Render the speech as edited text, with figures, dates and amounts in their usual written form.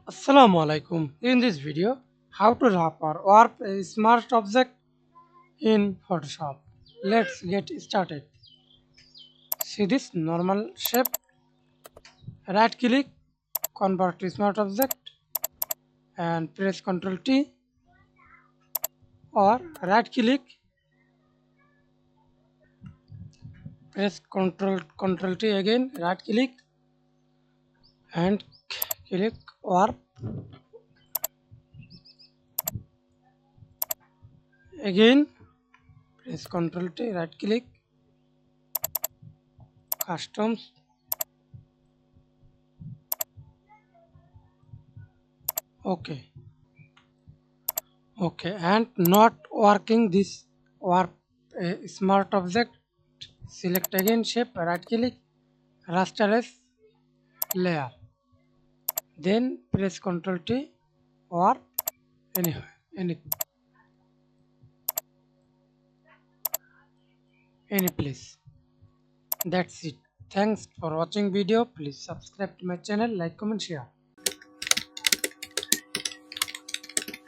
Assalamu alaikum. In this video, how to wrap or warp a smart object in Photoshop. Let's get started. See this normal shape, right click, convert to smart object and press Ctrl T, or right click, press Ctrl T again, right click and click warp again, press Ctrl T, right click, customs, OK. Okay, and not working this warp a smart object. Select again shape, right click, raster as layer. Then press Ctrl T or any any place. That's it. Thanks for watching video. Please subscribe to my channel, like, comment, share.